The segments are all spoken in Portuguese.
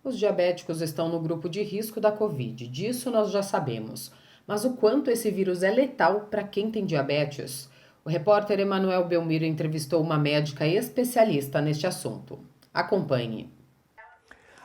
Os diabéticos estão no grupo de risco da Covid, disso nós já sabemos. Mas o quanto esse vírus é letal para quem tem diabetes? O repórter Emanuel Belmiro entrevistou uma médica especialista neste assunto. Acompanhe.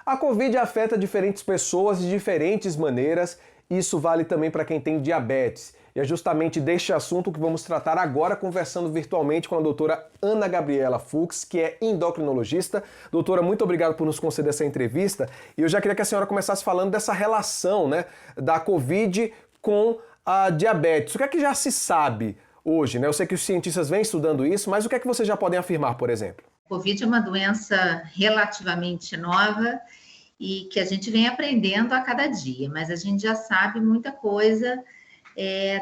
A Covid afeta diferentes pessoas de diferentes maneiras, e isso vale também para quem tem diabetes. E é justamente deste assunto que vamos tratar agora, conversando virtualmente com a doutora Ana Gabriela Fux, que é endocrinologista. Doutora, muito obrigado por nos conceder essa entrevista. E eu já queria que a senhora começasse falando dessa relação, da Covid com a diabetes. O que é que já se sabe hoje, Eu sei que os cientistas vêm estudando isso, mas o que é que vocês já podem afirmar, por exemplo? Covid é uma doença relativamente nova e que a gente vem aprendendo a cada dia, mas a gente já sabe muita coisa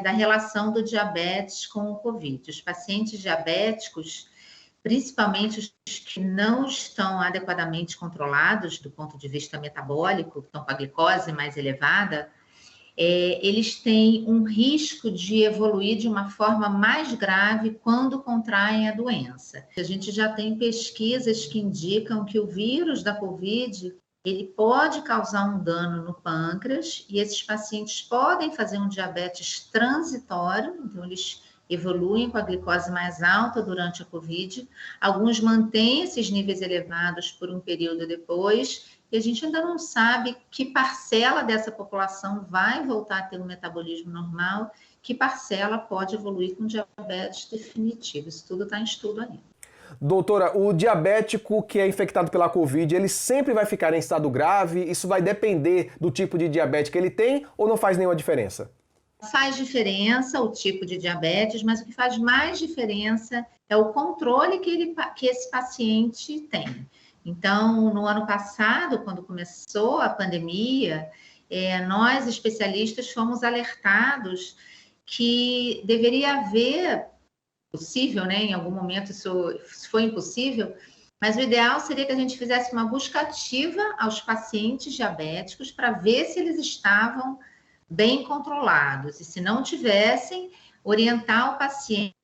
da relação do diabetes com o Covid. Os pacientes diabéticos, principalmente os que não estão adequadamente controlados do ponto de vista metabólico, que estão com a glicose mais elevada, eles têm um risco de evoluir de uma forma mais grave quando contraem a doença. A gente já tem pesquisas que indicam que o vírus da Covid ele pode causar um dano no pâncreas e esses pacientes podem fazer um diabetes transitório, então eles evoluem com a glicose mais alta durante a Covid, alguns mantêm esses níveis elevados por um período depois, e a gente ainda não sabe que parcela dessa população vai voltar a ter um metabolismo normal, que parcela pode evoluir com diabetes definitivo. Isso tudo está em estudo ainda. Doutora, o diabético que é infectado pela Covid, ele sempre vai ficar em estado grave? Isso vai depender do tipo de diabetes que ele tem ou não faz nenhuma diferença? Faz diferença o tipo de diabetes, mas o que faz mais diferença é o controle que esse paciente tem. Então, no ano passado, quando começou a pandemia, nós, especialistas, fomos alertados que deveria haver, possível, em algum momento isso foi impossível, mas o ideal seria que a gente fizesse uma busca ativa aos pacientes diabéticos para ver se eles estavam bem controlados, e se não tivessem, orientar o paciente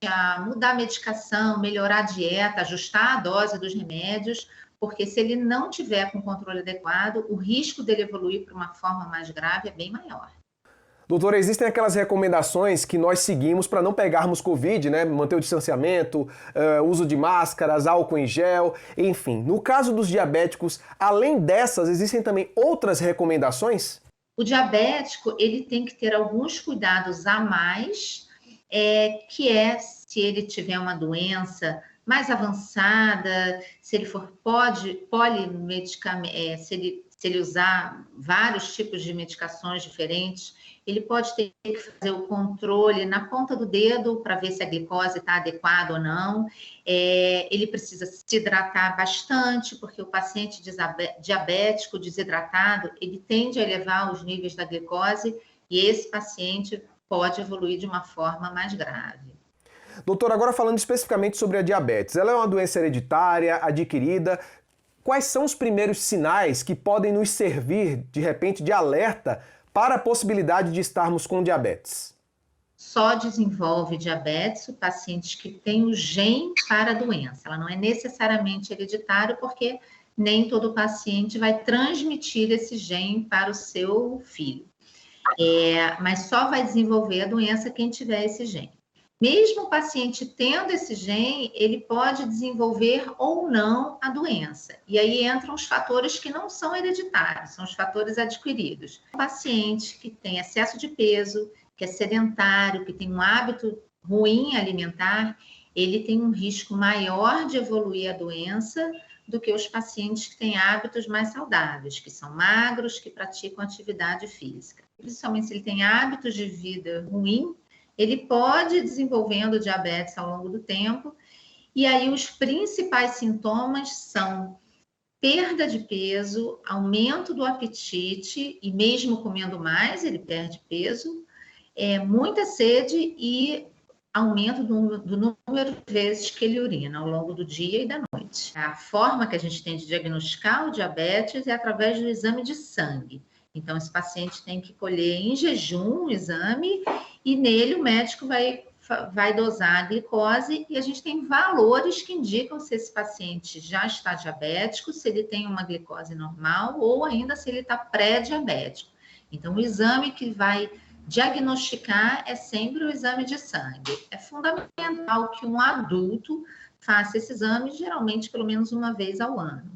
a mudar a medicação, melhorar a dieta, ajustar a dose dos remédios, porque se ele não tiver com controle adequado, o risco dele evoluir para uma forma mais grave é bem maior. Doutora, existem aquelas recomendações que nós seguimos para não pegarmos Covid, Manter o distanciamento, uso de máscaras, álcool em gel, enfim. No caso dos diabéticos, além dessas, existem também outras recomendações? O diabético, ele tem que ter alguns cuidados a mais, que é se ele tiver uma doença mais avançada, se ele for polimedicamento, se ele usar vários tipos de medicações diferentes, ele pode ter que fazer o controle na ponta do dedo para ver se a glicose está adequada ou não. Ele precisa se hidratar bastante, porque o paciente diabético desidratado, ele tende a elevar os níveis da glicose e esse paciente pode evoluir de uma forma mais grave. Doutor, agora falando especificamente sobre a diabetes, ela é uma doença hereditária, adquirida. Quais são os primeiros sinais que podem nos servir, de repente, de alerta para a possibilidade de estarmos com diabetes? Só desenvolve diabetes o paciente que tem o gene para a doença. Ela não é necessariamente hereditária, porque nem todo paciente vai transmitir esse gene para o seu filho. Mas só vai desenvolver a doença quem tiver esse gene. Mesmo o paciente tendo esse gene, ele pode desenvolver ou não a doença. E aí entram os fatores que não são hereditários, são os fatores adquiridos. O paciente que tem excesso de peso, que é sedentário, que tem um hábito ruim alimentar, ele tem um risco maior de evoluir a doença do que os pacientes que têm hábitos mais saudáveis, que são magros, que praticam atividade física. Principalmente se ele tem hábitos de vida ruim, ele pode ir desenvolvendo diabetes ao longo do tempo, e aí os principais sintomas são perda de peso, aumento do apetite, e mesmo comendo mais, ele perde peso, muita sede e aumento do número de vezes que ele urina ao longo do dia e da noite. A forma que a gente tem de diagnosticar o diabetes é através do exame de sangue. Então, esse paciente tem que colher em jejum o exame e nele o médico vai vai dosar a glicose e a gente tem valores que indicam se esse paciente já está diabético, se ele tem uma glicose normal ou ainda se ele está pré-diabético. Então, o exame que vai diagnosticar é sempre o exame de sangue. É fundamental que um adulto faça esse exame, geralmente pelo menos uma vez ao ano.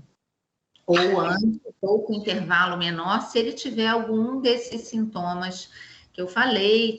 Ou antes, ou com intervalo menor, se ele tiver algum desses sintomas que eu falei,